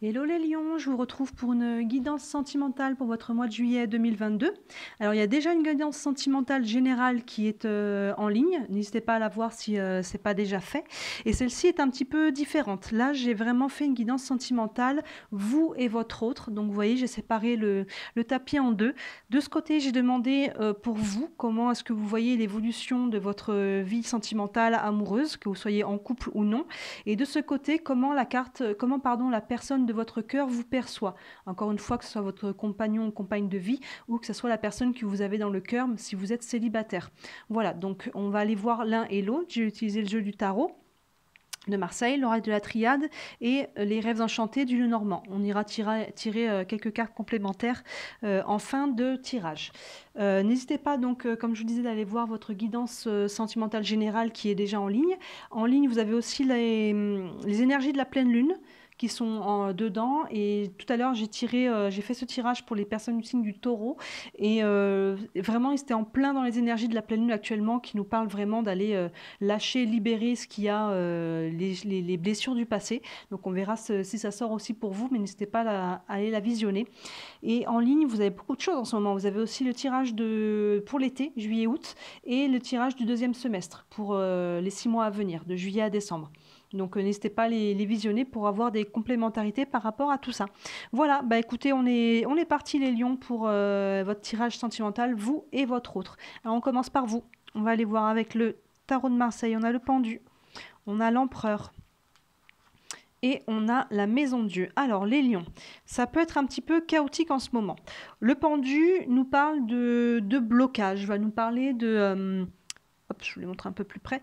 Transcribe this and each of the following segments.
Hello les lions, je vous retrouve pour une guidance sentimentale pour votre mois de juillet 2022. Alors il y a déjà une guidance sentimentale générale qui est en ligne, n'hésitez pas à la voir si ce n'est pas déjà fait. Et celle-ci est un petit peu différente. Là j'ai vraiment fait une guidance sentimentale, vous et votre autre. Donc vous voyez j'ai séparé le tapis en deux. De ce côté j'ai demandé pour vous comment est-ce que vous voyez l'évolution de votre vie sentimentale amoureuse, que vous soyez en couple ou non. Et de ce côté, comment la personne de votre cœur vous perçoit. Encore une fois, que ce soit votre compagnon ou compagne de vie, ou que ce soit la personne que vous avez dans le cœur si vous êtes célibataire. Voilà, donc on va aller voir l'un et l'autre. J'ai utilisé le jeu du tarot de Marseille, l'oracle de la Triade et les rêves enchantés du Lenormand. On ira tirer quelques cartes complémentaires en fin de tirage. N'hésitez pas donc, comme je vous disais, d'aller voir votre guidance sentimentale générale qui est déjà en ligne. En ligne, vous avez aussi les énergies de la pleine lune qui sont dedans. Et tout à l'heure, j'ai fait ce tirage pour les personnes du signe du taureau. Et vraiment, ils étaient en plein dans les énergies de la pleine lune actuellement qui nous parlent vraiment d'aller lâcher, libérer ce qu'il y a, les blessures du passé. Donc on verra si ça sort aussi pour vous, mais n'hésitez pas à aller la visionner. Et en ligne, vous avez beaucoup de choses en ce moment. Vous avez aussi le tirage pour l'été, juillet-août, et le tirage du deuxième semestre pour les 6 mois à venir, de juillet à décembre. Donc n'hésitez pas à les visionner pour avoir des complémentarités par rapport à tout ça. Voilà, bah écoutez, on est parti les lions pour votre tirage sentimental, vous et votre autre. Alors on commence par vous. On va aller voir avec le tarot de Marseille. On a le pendu, on a l'empereur et on a la maison de Dieu. Alors les lions, ça peut être un petit peu chaotique en ce moment. Le pendu nous parle de blocage, va nous parler de... hop, je vous les montre un peu plus près.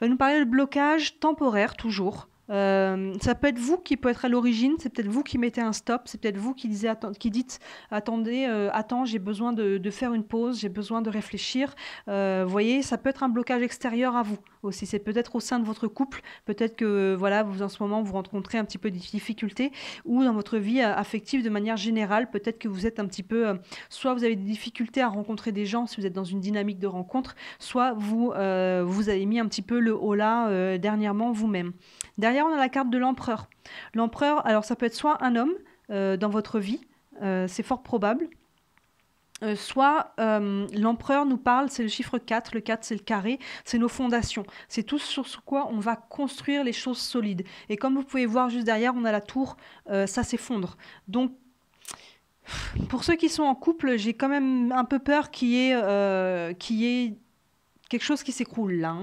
Va nous parler de blocage temporaire toujours. Ça peut être vous qui peut être à l'origine, c'est peut-être vous qui mettez un stop, c'est peut-être vous qui dites attendez, attends, j'ai besoin de faire une pause, j'ai besoin de réfléchir. Vous voyez, ça peut être un blocage extérieur à vous aussi. C'est peut-être au sein de votre couple, peut-être que voilà, vous en ce moment vous rencontrez un petit peu des difficultés, ou dans votre vie affective de manière générale, peut-être que vous êtes un petit peu, soit vous avez des difficultés à rencontrer des gens si vous êtes dans une dynamique de rencontre, soit vous avez mis un petit peu le haut là dernièrement vous-même. Derrière, on a la carte de l'empereur. L'empereur, alors ça peut être soit un homme dans votre vie, c'est fort probable, soit l'empereur nous parle, c'est le chiffre 4, le 4 c'est le carré, c'est nos fondations, c'est tout sur quoi on va construire les choses solides. Et comme vous pouvez voir juste derrière, on a la tour, ça s'effondre. Donc, pour ceux qui sont en couple, j'ai quand même un peu peur qu'il y ait quelque chose qui s'écroule là.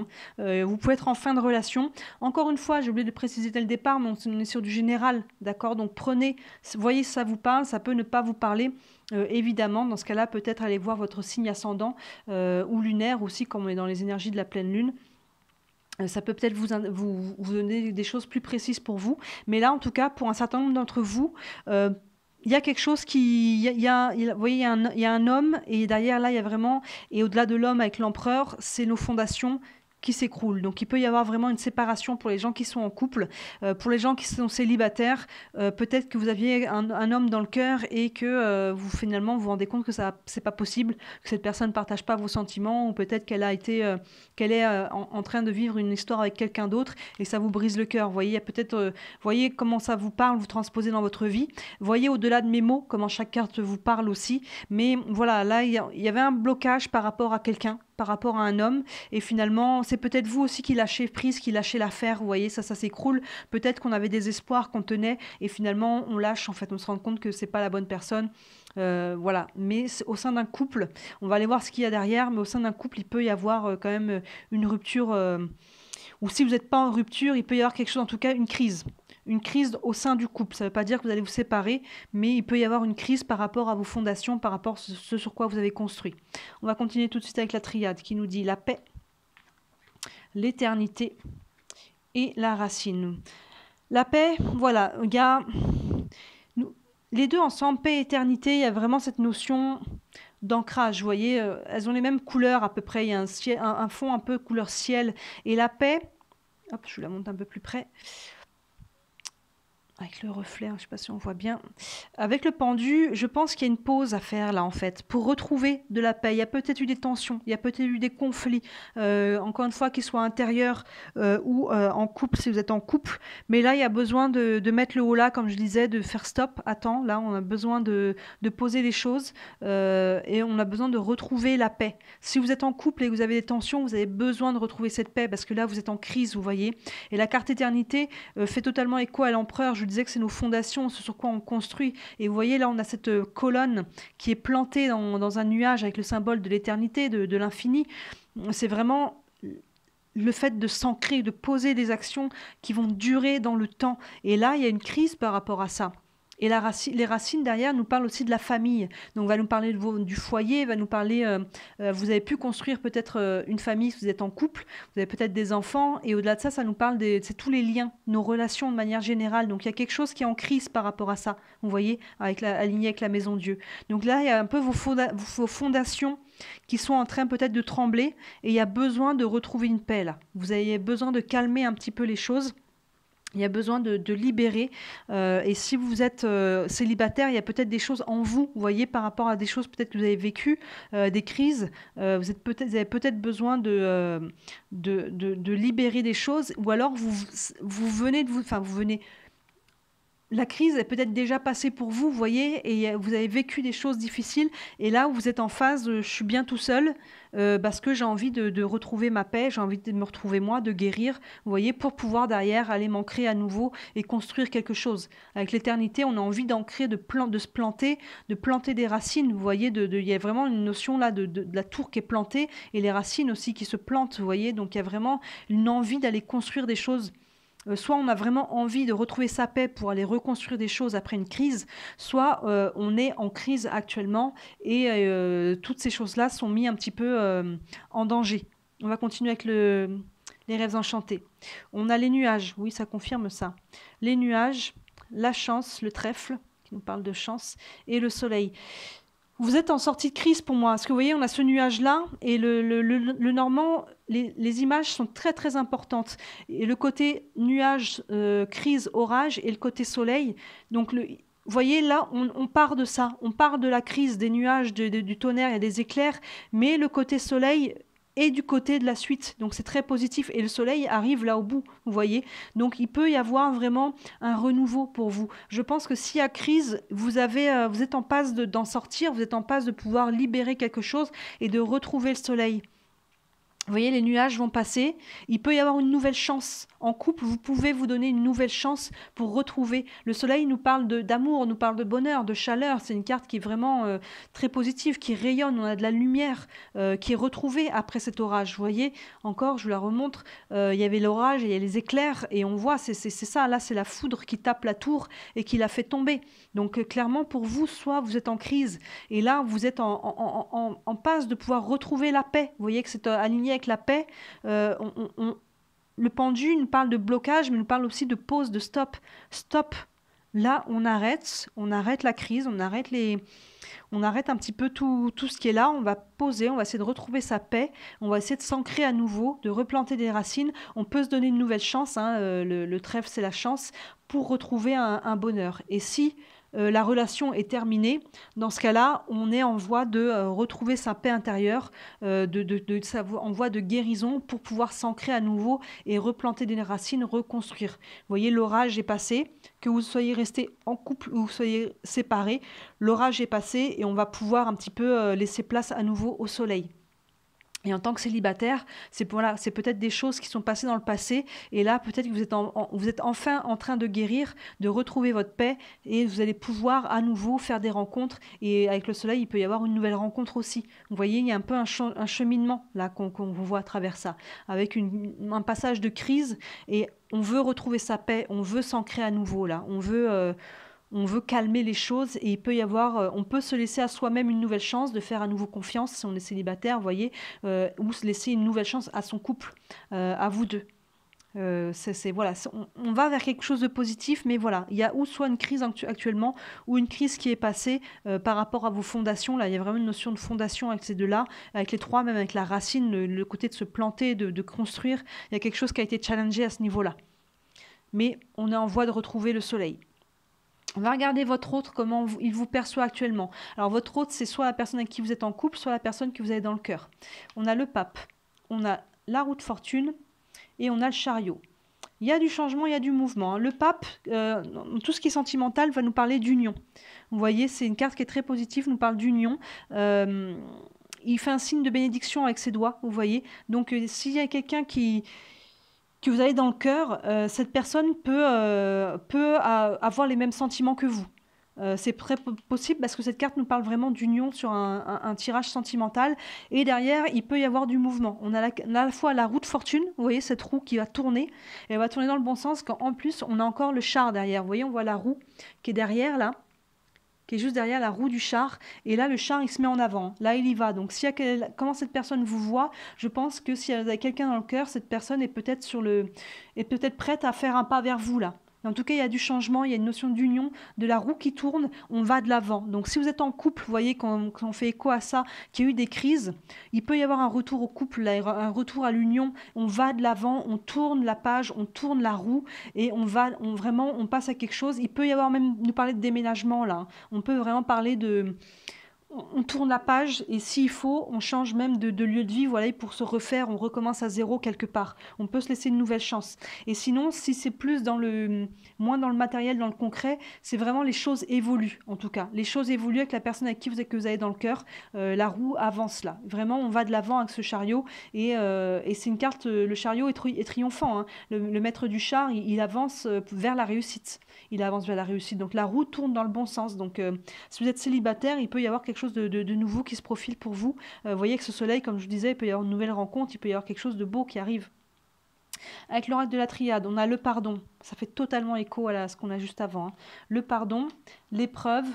Vous pouvez être en fin de relation. Encore une fois, j'ai oublié de préciser dès le départ, mais on est sur du général, d'accord? Donc prenez, voyez si ça vous parle, ça peut ne pas vous parler. Évidemment, dans ce cas-là, peut-être aller voir votre signe ascendant ou lunaire aussi, comme on est dans les énergies de la pleine lune. Ça peut peut-être vous donner des choses plus précises pour vous. Mais là, en tout cas, pour un certain nombre d'entre vous, il y a quelque chose qui... vous voyez, il y a un homme, et derrière, là, il y a vraiment... Et au-delà de l'homme avec l'empereur, c'est nos fondations qui s'écroulent. Donc, il peut y avoir vraiment une séparation pour les gens qui sont en couple. Pour les gens qui sont célibataires, peut-être que vous aviez un homme dans le cœur et que finalement, vous vous rendez compte que c'est pas possible, que cette personne ne partage pas vos sentiments, ou peut-être qu'elle est en train de vivre une histoire avec quelqu'un d'autre et ça vous brise le cœur. Vous voyez, voyez comment ça vous parle, vous transposez dans votre vie. Voyez au-delà de mes mots comment chaque carte vous parle aussi. Mais voilà, là, il y avait un blocage par rapport à quelqu'un, par rapport à un homme, et finalement c'est peut-être vous aussi qui lâchez prise, qui lâchez l'affaire, vous voyez, ça s'écroule, peut-être qu'on avait des espoirs qu'on tenait et finalement on lâche, en fait on se rend compte que c'est pas la bonne personne. Voilà, mais au sein d'un couple, on va aller voir ce qu'il y a derrière, mais au sein d'un couple il peut y avoir quand même une rupture, ou si vous n'êtes pas en rupture, il peut y avoir quelque chose, en tout cas une crise au sein du couple. Ça ne veut pas dire que vous allez vous séparer, mais il peut y avoir une crise par rapport à vos fondations, par rapport à ce sur quoi vous avez construit. On va continuer tout de suite avec la triade qui nous dit la paix, l'éternité et la racine. La paix, voilà, il y a les deux ensemble, paix et éternité, il y a vraiment cette notion d'ancrage, vous voyez, elles ont les mêmes couleurs à peu près, il y a un fond un peu couleur ciel, et la paix, hop, je vous la monte un peu plus près, avec le reflet, hein, je ne sais pas si on voit bien. Avec le pendu, je pense qu'il y a une pause à faire là en fait, pour retrouver de la paix. Il y a peut-être eu des tensions, il y a peut-être eu des conflits, encore une fois, qu'ils soient intérieurs ou en couple, si vous êtes en couple. Mais là, il y a besoin de mettre le haut là, comme je disais, de faire stop, attends, là, on a besoin de poser les choses et on a besoin de retrouver la paix. Si vous êtes en couple et que vous avez des tensions, vous avez besoin de retrouver cette paix parce que là, vous êtes en crise, vous voyez. Et la carte éternité fait totalement écho à l'empereur. Je disais que c'est nos fondations, ce sur quoi on construit. Et vous voyez, là, on a cette colonne qui est plantée dans un nuage avec le symbole de l'éternité, de l'infini. C'est vraiment le fait de s'ancrer, de poser des actions qui vont durer dans le temps. Et là, il y a une crise par rapport à ça. Et les racines derrière nous parlent aussi de la famille. Donc, va nous parler du foyer, va nous parler. Vous avez pu construire peut-être une famille si vous êtes en couple, vous avez peut-être des enfants, et au-delà de ça, ça nous parle c'est tous les liens, nos relations de manière générale. Donc, il y a quelque chose qui est en crise par rapport à ça. Vous voyez, aligné avec la maison Dieu. Donc là, il y a un peu vos fondations qui sont en train peut-être de trembler, et il y a besoin de retrouver une paix là. Vous avez besoin de calmer un petit peu les choses. Il y a besoin de libérer. Et si vous êtes célibataire, il y a peut-être des choses en vous, vous voyez, par rapport à des choses peut-être que vous avez vécues, des crises. Vous avez peut-être besoin de libérer des choses, ou alors vous venez de enfin, vous venez. La crise est peut-être déjà passée pour vous, vous voyez, et vous avez vécu des choses difficiles. Et là, vous êtes en phase de, je suis bien tout seul, parce que j'ai envie de retrouver ma paix, j'ai envie de me retrouver moi, de guérir, vous voyez, pour pouvoir derrière aller m'ancrer à nouveau et construire quelque chose. Avec l'éternité, on a envie d'ancrer, de se planter, de planter des racines, vous voyez, il y a vraiment une notion là de la tour qui est plantée, et les racines aussi qui se plantent, vous voyez, donc il y a vraiment une envie d'aller construire des choses. Soit on a vraiment envie de retrouver sa paix pour aller reconstruire des choses après une crise, soit on est en crise actuellement et toutes ces choses-là sont mises un petit peu en danger. On va continuer avec les rêves enchantés. On a les nuages, oui, ça confirme ça. Les nuages, la chance, le trèfle, qui nous parle de chance, et le soleil. Vous êtes en sortie de crise pour moi. Parce que vous voyez, on a ce nuage-là et le normand, les images sont très très importantes. Et le côté nuage, crise, orage et le côté soleil. Donc, vous voyez, là, on part de ça. On part de la crise, des nuages, du tonnerre, il y a des éclairs. Mais le côté soleil est du côté de la suite. Donc, c'est très positif. Et le soleil arrive là au bout, vous voyez. Donc, il peut y avoir vraiment un renouveau pour vous. Je pense que s'il y a crise, vous êtes en passe d'en sortir, vous êtes en passe de pouvoir libérer quelque chose et de retrouver le soleil. Vous voyez, les nuages vont passer. Il peut y avoir une nouvelle chance. En couple, vous pouvez vous donner une nouvelle chance pour retrouver. Le soleil nous parle d'amour, nous parle de bonheur, de chaleur. C'est une carte qui est vraiment très positive, qui rayonne. On a de la lumière qui est retrouvée après cet orage. Vous voyez, encore, je vous la remontre. Il y avait l'orage et il y a les éclairs. Et on voit, c'est ça. Là, c'est la foudre qui tape la tour et qui la fait tomber. Donc, clairement, pour vous, soit vous êtes en crise. Et là, vous êtes en passe de pouvoir retrouver la paix. Vous voyez que c'est aligné avec la paix. Le pendu nous parle de blocage, mais nous parle aussi de pause, de stop. Stop. Là, on arrête la crise, on arrête un petit peu tout ce qui est là. On va poser, on va essayer de retrouver sa paix, on va essayer de s'ancrer à nouveau, de replanter des racines. On peut se donner une nouvelle chance, hein, le trèfle, c'est la chance, pour retrouver un bonheur. Et si la relation est terminée, dans ce cas-là, on est en voie de retrouver sa paix intérieure, en voie de guérison pour pouvoir s'ancrer à nouveau et replanter des racines, reconstruire. Vous voyez, l'orage est passé, que vous soyez resté en couple ou vous soyez séparés, l'orage est passé et on va pouvoir un petit peu laisser place à nouveau au soleil. Et en tant que célibataire, c'est peut-être des choses qui sont passées dans le passé. Et là, peut-être que vous êtes enfin en train de guérir, de retrouver votre paix. Et vous allez pouvoir à nouveau faire des rencontres. Et avec le soleil, il peut y avoir une nouvelle rencontre aussi. Vous voyez, il y a un peu un cheminement là qu'on voit à travers ça. Avec un passage de crise. Et on veut retrouver sa paix. On veut s'ancrer à nouveau là. On veut calmer les choses et il peut y avoir, on peut se laisser à soi-même une nouvelle chance de faire à nouveau confiance si on est célibataire, vous voyez, ou se laisser une nouvelle chance à son couple, à vous deux. Voilà, on va vers quelque chose de positif, mais voilà, il y a ou soit une crise actuellement ou une crise qui est passée par rapport à vos fondations. Là, il y a vraiment une notion de fondation avec ces deux-là, avec les trois, même avec la racine, le côté de se planter, de construire. Il y a quelque chose qui a été challengé à ce niveau-là. Mais on est en voie de retrouver le soleil. On va regarder votre autre, comment il vous perçoit actuellement. Alors votre autre, c'est soit la personne avec qui vous êtes en couple, soit la personne que vous avez dans le cœur. On a le pape, on a la roue de fortune et on a le chariot. Il y a du changement, il y a du mouvement. Le pape, tout ce qui est sentimental, va nous parler d'union. Vous voyez, c'est une carte qui est très positive, nous parle d'union. Il fait un signe de bénédiction avec ses doigts, vous voyez. Donc s'il y a quelqu'un que vous avez dans le cœur, cette personne peut avoir les mêmes sentiments que vous. C'est très possible parce que cette carte nous parle vraiment d'union sur un tirage sentimental. Et derrière, il peut y avoir du mouvement. On a à la fois la roue de fortune, vous voyez, cette roue qui va tourner. Et elle va tourner dans le bon sens quand en plus, on a encore le char derrière. Vous voyez, on voit la roue qui est derrière là, qui est juste derrière la roue du char. Et là, le char, il se met en avant. Là, il y va. Donc, comment cette personne vous voit, je pense que si elle a quelqu'un dans le cœur, cette personne est peut-être prête à faire un pas vers vous, là. En tout cas, il y a du changement, il y a une notion d'union, de la roue qui tourne, on va de l'avant. Donc, si vous êtes en couple, vous voyez, quand on fait écho à ça, qu'il y a eu des crises, il peut y avoir un retour au couple, un retour à l'union. On va de l'avant, on tourne la page, on tourne la roue et on passe à quelque chose. Il peut y avoir même, nous parler de déménagement là. On peut vraiment parler on tourne la page et s'il faut, on change même de lieu de vie, voilà, pour se refaire, on recommence à zéro quelque part. On peut se laisser une nouvelle chance. Et sinon, si c'est moins dans le matériel, dans le concret, c'est vraiment les choses évoluent, en tout cas. Les choses évoluent avec la personne avec qui que vous avez dans le cœur. La roue avance là. Vraiment, on va de l'avant avec ce chariot et c'est une carte, le chariot est triomphant, hein. Le maître du char, il avance vers la réussite. Il avance vers la réussite. Donc la roue tourne dans le bon sens. Donc si vous êtes célibataire, il peut y avoir quelque chose de nouveau qui se profile pour vous. Vous voyez que ce soleil, comme je vous disais, il peut y avoir une nouvelle rencontre, il peut y avoir quelque chose de beau qui arrive. Avec l'oracle de la triade, on a le pardon. Ça fait totalement écho à ce qu'on a juste avant, hein. Le pardon, l'épreuve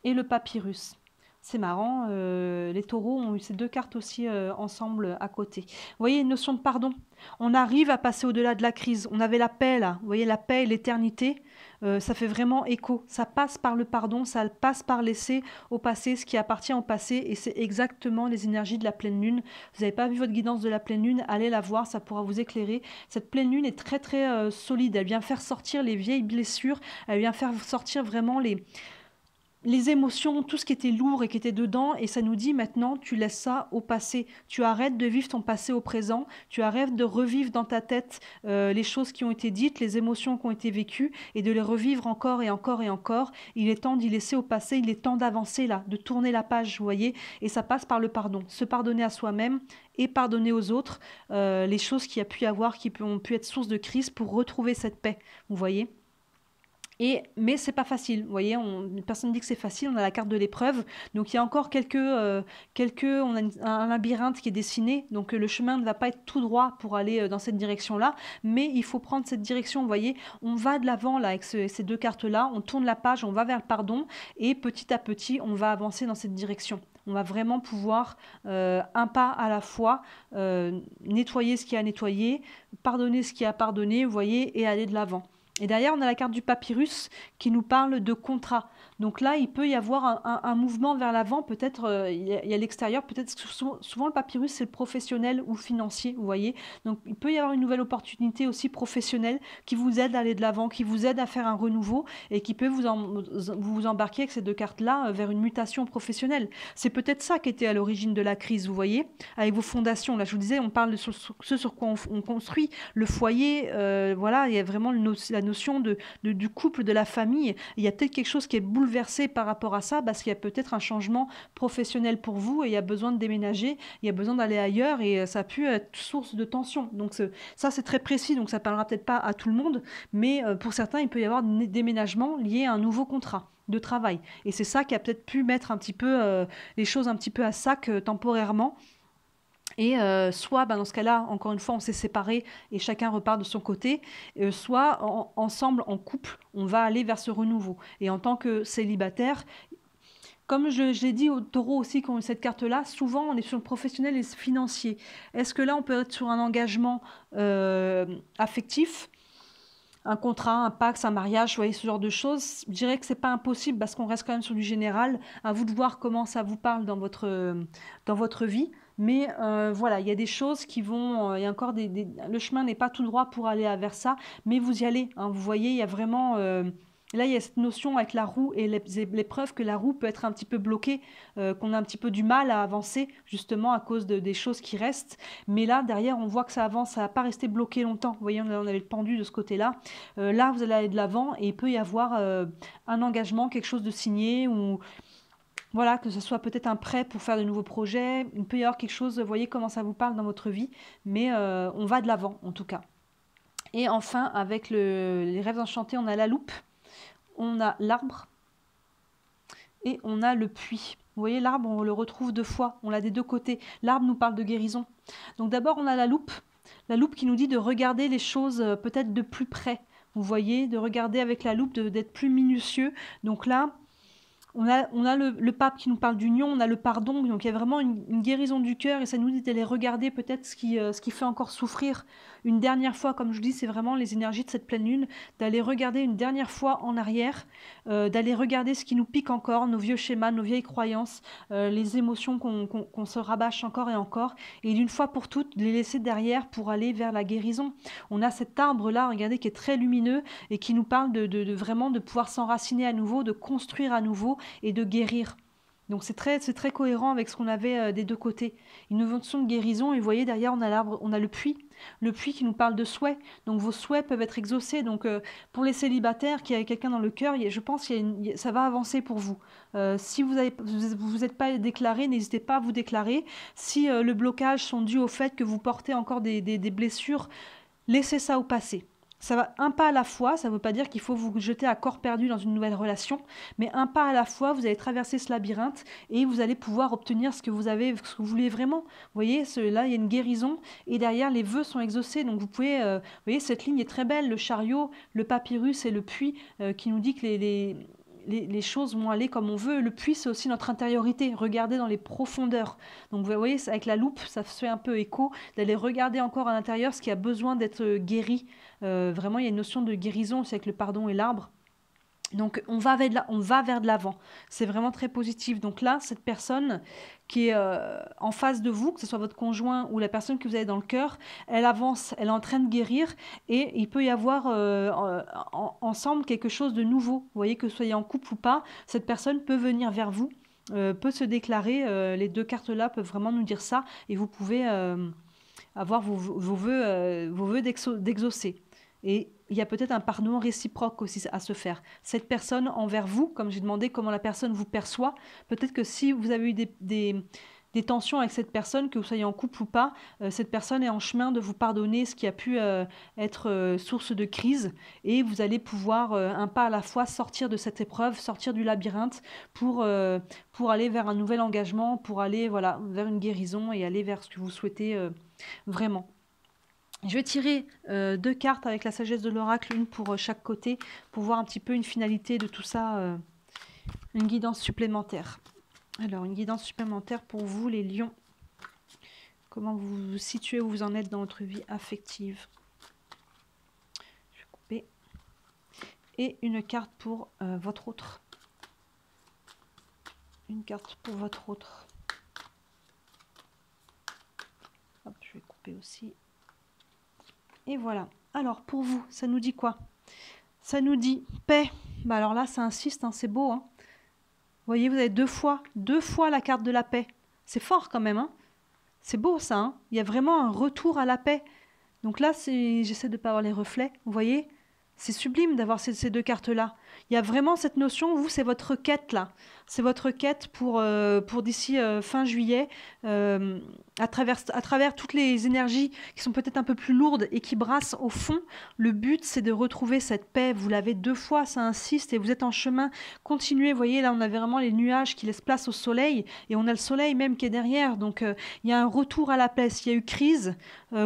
et le papyrus. C'est marrant, les taureaux ont eu ces deux cartes aussi ensemble à côté. Vous voyez, une notion de pardon. On arrive à passer au-delà de la crise. On avait la paix là, vous voyez, la paix et l'éternité, ça fait vraiment écho. Ça passe par le pardon, ça passe par laisser au passé ce qui appartient au passé et c'est exactement les énergies de la pleine lune. Vous n'avez pas vu votre guidance de la pleine lune, allez la voir, ça pourra vous éclairer. Cette pleine lune est très très solide, elle vient faire sortir les vieilles blessures, elle vient faire sortir vraiment les émotions, tout ce qui était lourd et qui était dedans, et ça nous dit maintenant, tu laisses ça au passé. Tu arrêtes de vivre ton passé au présent, tu arrêtes de revivre dans ta tête les choses qui ont été dites, les émotions qui ont été vécues, et de les revivre encore et encore et encore. Il est temps d'y laisser au passé, il est temps d'avancer là, de tourner la page, vous voyez, et ça passe par le pardon. Se pardonner à soi-même et pardonner aux autres les choses qu'il y a pu y avoir, qui ont pu être source de crise pour retrouver cette paix, vous voyez. Mais c'est pas facile, vous voyez, personne ne dit que c'est facile, on a la carte de l'épreuve, donc il y a encore on a un labyrinthe qui est dessiné, donc le chemin ne va pas être tout droit pour aller dans cette direction-là, mais il faut prendre cette direction, vous voyez, on va de l'avant là avec ces deux cartes-là, on tourne la page, on va vers le pardon, et petit à petit, on va avancer dans cette direction. On va vraiment pouvoir, un pas à la fois, nettoyer ce qui a nettoyé, pardonner ce qui a pardonné, vous voyez, et aller de l'avant. Et derrière, on a la carte du papyrus qui nous parle de contrat. Donc là, il peut y avoir un mouvement vers l'avant, peut-être il y a l'extérieur, peut-être souvent le papyrus, c'est le professionnel ou financier, vous voyez. Donc il peut y avoir une nouvelle opportunité aussi professionnelle qui vous aide à aller de l'avant, qui vous aide à faire un renouveau et qui peut vous embarquer avec ces deux cartes-là vers une mutation professionnelle. C'est peut-être ça qui était à l'origine de la crise, vous voyez, avec vos fondations. Là, je vous disais, on parle de ce sur quoi on construit, le foyer, voilà, il y a vraiment la notion du couple, de la famille. Il y a peut-être quelque chose qui est bouleversé par rapport à ça parce qu'il y a peut-être un changement professionnel pour vous et il y a besoin de déménager, il y a besoin d'aller ailleurs et ça a pu être source de tension. Donc ça, c'est très précis, donc ça parlera peut-être pas à tout le monde, mais pour certains, il peut y avoir des déménagements liés à un nouveau contrat de travail. Et c'est ça qui a peut-être pu mettre un petit peu les choses un petit peu à sac temporairement. Et soit, dans ce cas-là, encore une fois, on s'est séparés et chacun repart de son côté, soit ensemble, en couple, on va aller vers ce renouveau. Et en tant que célibataire, comme je l'ai dit aux taureaux aussi qui ont eu cette carte-là, souvent on est sur le professionnel et le financier. Est-ce que là, on peut être sur un engagement affectif, un contrat, un pacte, un mariage, vous voyez, ce genre de choses? Je dirais que c'est pas impossible parce qu'on reste quand même sur du général. À vous de voir comment ça vous parle dans votre vie. Mais voilà, il y a des choses qui vont, il y a encore le chemin n'est pas tout droit pour aller vers ça, mais vous y allez, hein. Vous voyez, il y a vraiment Et là, il y a cette notion avec la roue et les preuves que la roue peut être un petit peu bloquée, qu'on a un petit peu du mal à avancer, justement à cause des choses qui restent. Mais là, derrière, on voit que ça avance, ça va pas rester bloqué longtemps. Vous voyez, on avait le pendu de ce côté-là. Là, vous allez aller de l'avant et il peut y avoir un engagement, quelque chose de signé ou voilà, que ce soit peut-être un prêt pour faire de nouveaux projets. Il peut y avoir quelque chose, vous voyez comment ça vous parle dans votre vie, mais on va de l'avant en tout cas. Et enfin, avec les rêves enchantés, on a la loupe, on a l'arbre et on a le puits. Vous voyez, l'arbre, on le retrouve deux fois, on l'a des deux côtés. L'arbre nous parle de guérison. Donc d'abord, on a la loupe qui nous dit de regarder les choses peut-être de plus près. Vous voyez, de regarder avec la loupe, d'être plus minutieux. Donc là, on a le pape qui nous parle d'union, on a le pardon, donc il y a vraiment une guérison du cœur et ça nous dit d'aller regarder peut-être ce qui fait encore souffrir une dernière fois, comme je dis, c'est vraiment les énergies de cette pleine lune, d'aller regarder une dernière fois en arrière, d'aller regarder ce qui nous pique encore, nos vieux schémas, nos vieilles croyances, les émotions qu'on se rabâche encore et encore, et d'une fois pour toutes, les laisser derrière pour aller vers la guérison. On a cet arbre-là, regardez, qui est très lumineux et qui nous parle de vraiment de pouvoir s'enraciner à nouveau, de construire à nouveau, et de guérir. Donc c'est très cohérent avec ce qu'on avait des deux côtés. Une notion de guérison, et vous voyez derrière on a l'arbre, on a le puits qui nous parle de souhaits. Donc vos souhaits peuvent être exaucés. Donc pour les célibataires qui ont quelqu'un dans le cœur, je pense que ça va avancer pour vous. Si vous n'êtes pas déclaré, n'hésitez pas à vous déclarer. Si le blocage sont dus au fait que vous portez encore des blessures, laissez ça au passé. Ça va un pas à la fois, ça ne veut pas dire qu'il faut vous jeter à corps perdu dans une nouvelle relation, mais un pas à la fois, vous allez traverser ce labyrinthe et vous allez pouvoir obtenir ce que vous voulez vraiment. Vous voyez, là, il y a une guérison et derrière, les vœux sont exaucés. Donc, vous pouvez, vous voyez, cette ligne est très belle, le chariot, le papyrus et le puits qui nous dit que les choses vont aller comme on veut. Le puits, c'est aussi notre intériorité, regarder dans les profondeurs. Donc vous voyez, avec la loupe, ça fait un peu écho, d'aller regarder encore à l'intérieur ce qui a besoin d'être guéri. Vraiment, il y a une notion de guérison aussi avec le pardon et l'arbre. Donc on va vers de l'avant. C'est vraiment très positif. Donc là, cette personne qui est en face de vous, que ce soit votre conjoint ou la personne que vous avez dans le cœur, elle avance, elle est en train de guérir et il peut y avoir ensemble quelque chose de nouveau. Vous voyez, que vous soyez en couple ou pas, cette personne peut venir vers vous, peut se déclarer. Les deux cartes-là peuvent vraiment nous dire ça et vous pouvez avoir vos vœux d'exaucer. Et il y a peut-être un pardon réciproque aussi à se faire. Cette personne envers vous, comme j'ai demandé comment la personne vous perçoit, peut-être que si vous avez eu des tensions avec cette personne, que vous soyez en couple ou pas, cette personne est en chemin de vous pardonner ce qui a pu être source de crise et vous allez pouvoir un pas à la fois sortir de cette épreuve, sortir du labyrinthe pour aller vers un nouvel engagement, pour aller vers une guérison et aller vers ce que vous souhaitez vraiment. Je vais tirer deux cartes avec la sagesse de l'oracle, une pour chaque côté, pour voir un petit peu une finalité de tout ça, une guidance supplémentaire. Alors, une guidance supplémentaire pour vous, les lions. Comment vous vous situez, où vous en êtes dans votre vie affective. Je vais couper. Et une carte pour votre autre. Une carte pour votre autre. Hop, je vais couper aussi. Et voilà. Alors, pour vous, ça nous dit quoi? Ça nous dit paix. Bah alors là, ça insiste, hein, c'est beau. Hein. Vous voyez, vous avez deux fois la carte de la paix. C'est fort quand même. Hein. C'est beau ça. Hein. Il y a vraiment un retour à la paix. Donc là, j'essaie de ne pas avoir les reflets. Vous voyez, c'est sublime d'avoir ces deux cartes-là. Il y a vraiment cette notion, vous, c'est votre quête là. C'est votre quête pour d'ici fin juillet, à travers toutes les énergies qui sont peut-être un peu plus lourdes et qui brassent au fond. Le but, c'est de retrouver cette paix. Vous l'avez deux fois, ça insiste, et vous êtes en chemin. Continuez, vous voyez, là, on a vraiment les nuages qui laissent place au soleil, et on a le soleil même qui est derrière. Donc, il y a un retour à la paix. S'il y a eu crise,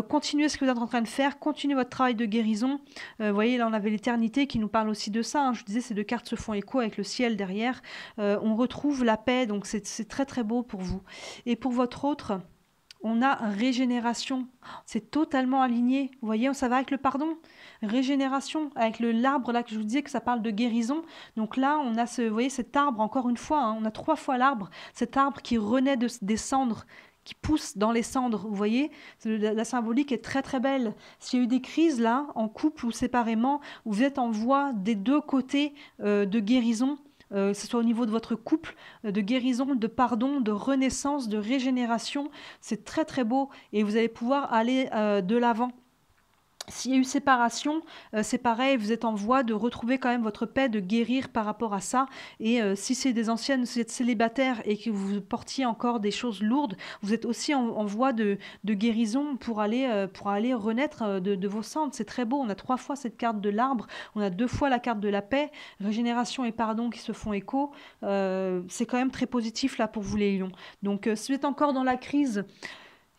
continuez ce que vous êtes en train de faire, continuez votre travail de guérison. Vous voyez, là, on avait l'éternité qui nous parle aussi de ça. Hein. Je vous disais, ces deux cartes se font écho avec le ciel derrière. On retrouve la paix, donc c'est très très beau pour vous. Et pour votre autre, on a régénération. C'est totalement aligné. Vous voyez, ça va avec le pardon. Régénération, avec l'arbre là que je vous disais que ça parle de guérison. Donc là, on a vous voyez, cet arbre, encore une fois, hein, on a trois fois l'arbre. Cet arbre qui renaît des cendres, qui pousse dans les cendres, vous voyez, la symbolique est très très belle. S'il y a eu des crises là, en couple ou séparément, où vous êtes en voie des deux côtés de guérison, que ce soit au niveau de votre couple, de guérison, de pardon, de renaissance, de régénération, c'est très très beau et vous allez pouvoir aller de l'avant. S'il y a eu séparation, c'est pareil, vous êtes en voie de retrouver quand même votre paix, de guérir par rapport à ça. Et si c'est des anciennes, si vous êtes célibataire et que vous portiez encore des choses lourdes, vous êtes aussi en voie de guérison pour aller renaître de vos cendres. C'est très beau, on a 3 fois cette carte de l'arbre, on a 2 fois la carte de la paix, régénération et pardon qui se font écho. C'est quand même très positif là pour vous les lions. Donc si vous êtes encore dans la crise,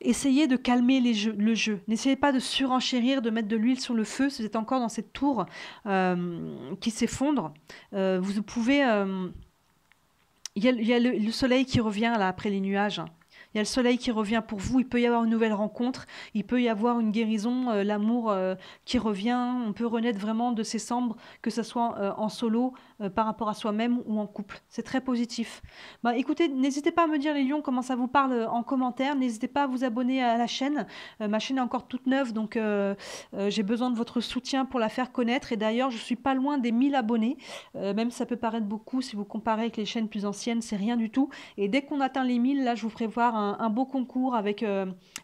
essayez de calmer le jeu. N'essayez pas de surenchérir, de mettre de l'huile sur le feu. Si vous êtes encore dans cette tour qui s'effondre, vous pouvez... Il y a le soleil qui revient là après les nuages. Il y a le soleil qui revient pour vous. Il peut y avoir une nouvelle rencontre. Il peut y avoir une guérison, l'amour qui revient. On peut renaître vraiment de ses cendres, que ce soit en solo, par rapport à soi-même ou en couple. C'est très positif. Bah, écoutez, n'hésitez pas à me dire les lions comment ça vous parle en commentaire. N'hésitez pas à vous abonner à la chaîne. Ma chaîne est encore toute neuve, donc j'ai besoin de votre soutien pour la faire connaître. Et d'ailleurs, je suis pas loin des 1000 abonnés. Même si ça peut paraître beaucoup, si vous comparez avec les chaînes plus anciennes, c'est rien du tout. Et dès qu'on atteint les 1000, là, je vous ferai voir un beau concours avec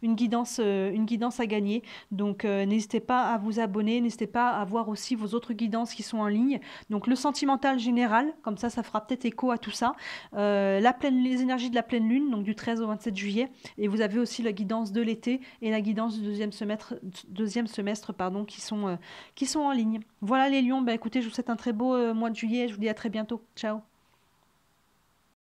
une guidance à gagner. Donc, n'hésitez pas à vous abonner. N'hésitez pas à voir aussi vos autres guidances qui sont en ligne. Donc, le sentimental général, comme ça fera peut-être écho à tout ça. Les énergies de la pleine lune, donc du 13 au 27 juillet. Et vous avez aussi la guidance de l'été et la guidance du deuxième semestre qui sont en ligne. Voilà les lions. Bah, écoutez, je vous souhaite un très beau mois de juillet. Je vous dis à très bientôt. Ciao.